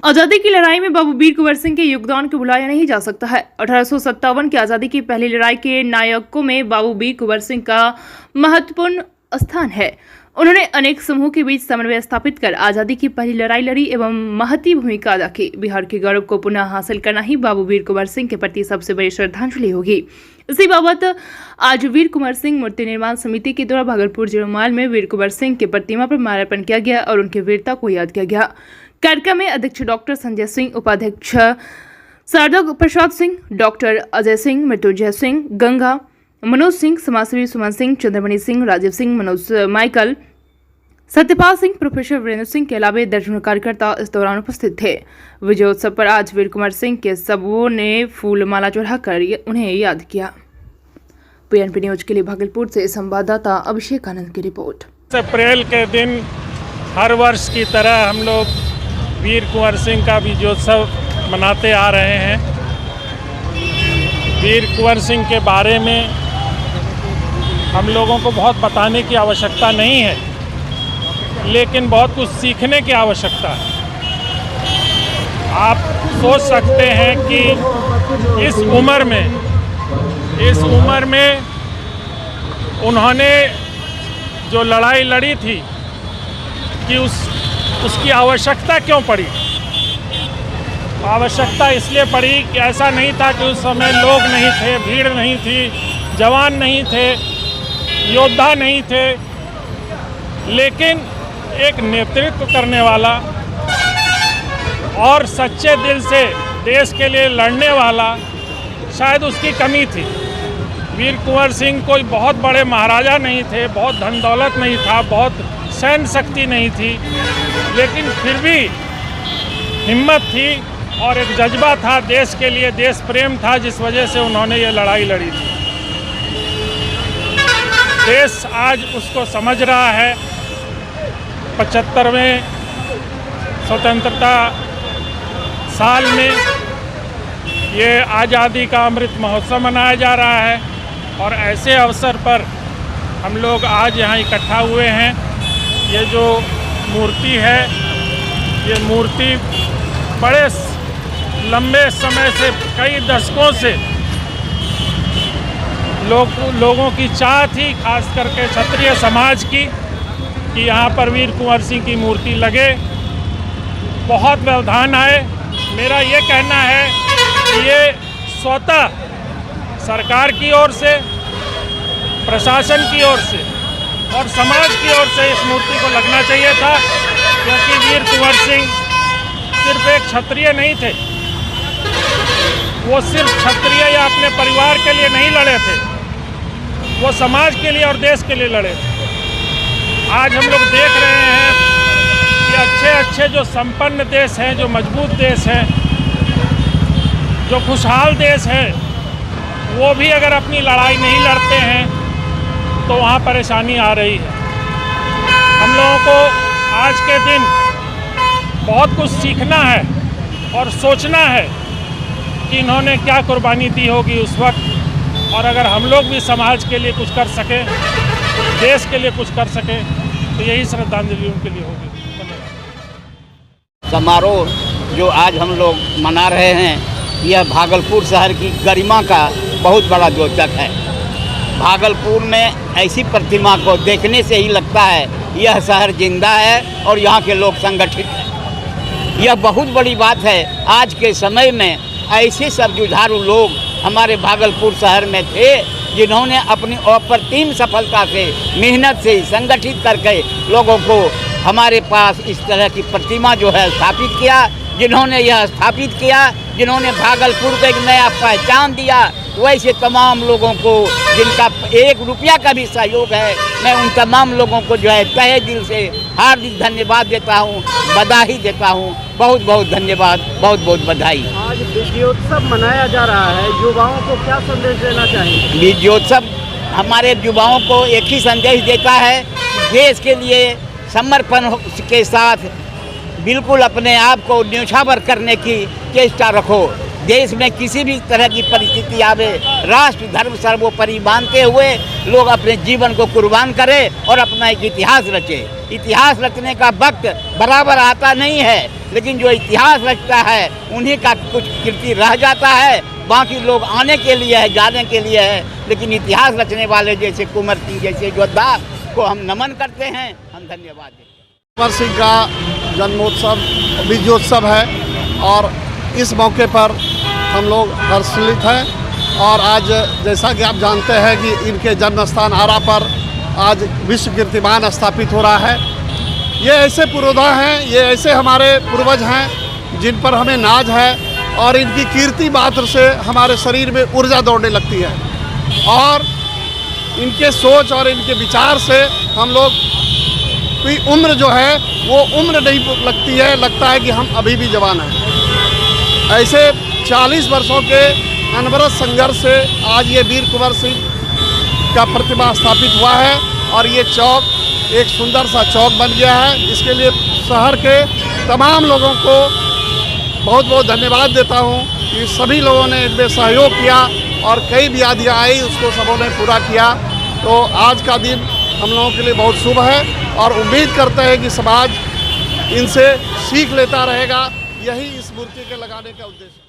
आजादी की लड़ाई में बाबू वीर कुंवर सिंह के योगदान को भुलाया नहीं जा सकता है। 1857 की आजादी की पहली लड़ाई के नायकों में बाबू वीर कुंवर सिंह का महत्वपूर्ण स्थान है। उन्होंने अनेक समूहों के बीच समन्वय स्थापित कर आजादी की पहली लड़ाई लड़ी एवं महती भूमिका अदा की। बिहार के गौरव को पुनः हासिल करना ही बाबू वीर कुंवर सिंह के प्रति सबसे बड़ी श्रद्धांजलि होगी। इसी बाबत आज वीर कुंवर सिंह मूर्ति निर्माण समिति के द्वारा भागलपुर जिलोमाल में वीर कुंवर सिंह की प्रतिमा पर माल्यार्पण किया गया और उनकी वीरता को याद किया गया। कार्यक्रम में अध्यक्ष डॉक्टर संजय सिंह, उपाध्यक्ष शारदा प्रसाद सिंह, डॉक्टर अजय सिंह, मृत्युंजय सिंह, गंगा, मनोज सिंह, समाजसेवी सुमन सिंह, चंद्रमणि सिंह, राजीव सिंह, मनोज माइकल, सत्यपाल सिंह, प्रोफेसर वीरेंद्र सिंह के अलावा दर्जनों कार्यकर्ता इस दौरान उपस्थित थे। विजयोत्सव पर आज वीर कुंवर सिंह के सबों ने फूल माला चढ़ाकर उन्हें याद किया। पीएनपी न्यूज के लिए भागलपुर से संवाददाता अभिषेक आनंद की रिपोर्ट। अप्रैल के दिन हर वर्ष की तरह हम लोग वीर कुंवर सिंह का विजयोत्सव मनाते आ रहे हैं। वीर कुंवर सिंह के बारे में हम लोगों को बहुत बताने की आवश्यकता नहीं है, लेकिन बहुत कुछ सीखने की आवश्यकता है। आप सोच सकते हैं कि इस उम्र में उन्होंने जो लड़ाई लड़ी थी कि उसकी आवश्यकता क्यों पड़ी। आवश्यकता इसलिए पड़ी कि ऐसा नहीं था कि उस समय लोग नहीं थे, भीड़ नहीं थी, जवान नहीं थे, योद्धा नहीं थे, लेकिन एक नेतृत्व करने वाला और सच्चे दिल से देश के लिए लड़ने वाला शायद उसकी कमी थी। वीर कुंवर सिंह कोई बहुत बड़े महाराजा नहीं थे, बहुत धन दौलत नहीं था, बहुत सैन्य शक्ति नहीं थी, लेकिन फिर भी हिम्मत थी और एक जज्बा था देश के लिए, देश प्रेम था, जिस वजह से उन्होंने ये लड़ाई लड़ी थी। देश आज उसको समझ रहा है। 75वें स्वतंत्रता साल में ये आज़ादी का अमृत महोत्सव मनाया जा रहा है और ऐसे अवसर पर हम लोग आज यहाँ इकट्ठा हुए हैं। ये जो मूर्ति है, ये मूर्ति बड़े लंबे समय से, कई दशकों से लोगों की चाह थी, खास करके क्षत्रिय समाज की, कि यहाँ पर वीर कुंवर सिंह की मूर्ति लगे। बहुत व्यवधान आए। मेरा ये कहना है कि ये स्वतः सरकार की ओर से, प्रशासन की ओर से और समाज की ओर से इस मूर्ति को लगना चाहिए था, क्योंकि वीर कुंवर सिंह सिर्फ एक क्षत्रिय नहीं थे। वो सिर्फ क्षत्रिय या अपने परिवार के लिए नहीं लड़े थे, वो समाज के लिए और देश के लिए लड़े थे। आज हम लोग देख रहे हैं कि अच्छे अच्छे जो संपन्न देश हैं, जो मजबूत देश हैं, जो खुशहाल देश हैं, वो भी अगर अपनी लड़ाई नहीं लड़ते हैं तो वहाँ परेशानी आ रही है। हम लोगों को आज के दिन बहुत कुछ सीखना है और सोचना है कि इन्होंने क्या कुर्बानी दी होगी उस वक्त, और अगर हम लोग भी समाज के लिए कुछ कर सकें, देश के लिए कुछ कर सकें, तो यही श्रद्धांजलि उनके लिए होगी। समारोह जो आज हम लोग मना रहे हैं, यह भागलपुर शहर की गरिमा का बहुत बड़ा द्योतक है। भागलपुर में ऐसी प्रतिमा को देखने से ही लगता है यह शहर जिंदा है और यहाँ के लोग संगठित हैं। यह बहुत बड़ी बात है। आज के समय में ऐसे सब जुझारू लोग हमारे भागलपुर शहर में थे, जिन्होंने अपनी अप्रतिम सफलता से, मेहनत से संगठित करके लोगों को हमारे पास इस तरह की प्रतिमा जो है स्थापित किया। जिन्होंने यह स्थापित किया, जिन्होंने भागलपुर को एक नया पहचान दिया, वैसे तमाम लोगों को जिनका 1 रुपया का भी सहयोग है, मैं उन तमाम लोगों को जो है तहे दिल से हार्दिक धन्यवाद देता हूँ, बधाई देता हूँ। बहुत बहुत धन्यवाद, बहुत बहुत बधाई। आज विजयोत्सव मनाया जा रहा है, युवाओं को क्या संदेश देना चाहेंगे? विजयोत्सव हमारे युवाओं को एक ही संदेश देता है, देश के लिए समर्पण के साथ बिल्कुल अपने आप को न्यौछावर करने की चेष्टा रखो। देश में किसी भी तरह की परिस्थिति आवे, राष्ट्र धर्म सर्वोपरि मानते हुए लोग अपने जीवन को कुर्बान करें और अपना एक इतिहास रचे। इतिहास रचने का वक्त बराबर आता नहीं है, लेकिन जो इतिहास रचता है उन्हीं का कुछ कीर्ति रह जाता है। बाकी लोग आने के लिए है, जाने के लिए है, लेकिन इतिहास रचने वाले जैसे कुंवर सिंह जैसे योद्धा को हम नमन करते हैं, हम धन्यवाद देते हैं। कुंवर सिंह का जन्मोत्सव विजयोत्सव है और इस मौके पर हम लोग हर्षित हैं। और आज जैसा कि आप जानते हैं कि इनके जन्म स्थान आरा पर आज विश्व कीर्तिमान स्थापित हो रहा है। ये ऐसे पुरोधा हैं, ये ऐसे हमारे पूर्वज हैं जिन पर हमें नाज है और इनकी कीर्ति मात्र से हमारे शरीर में ऊर्जा दौड़ने लगती है और इनके सोच और इनके विचार से हम लोग की उम्र जो है वो उम्र नहीं लगती है, लगता है कि हम अभी भी जवान हैं। ऐसे 40 वर्षों के अनवरत संघर्ष से आज ये वीर कुंवर सिंह का प्रतिमा स्थापित हुआ है और ये चौक एक सुंदर सा चौक बन गया है। इसके लिए शहर के तमाम लोगों को बहुत बहुत धन्यवाद देता हूँ कि सभी लोगों ने इनमें सहयोग किया और कई व्याधियाँ आई उसको सबों ने पूरा किया। तो आज का दिन हम लोगों के लिए बहुत शुभ है और उम्मीद करते हैं कि समाज इनसे सीख लेता रहेगा। यही इस मूर्ति के लगाने का उद्देश्य है।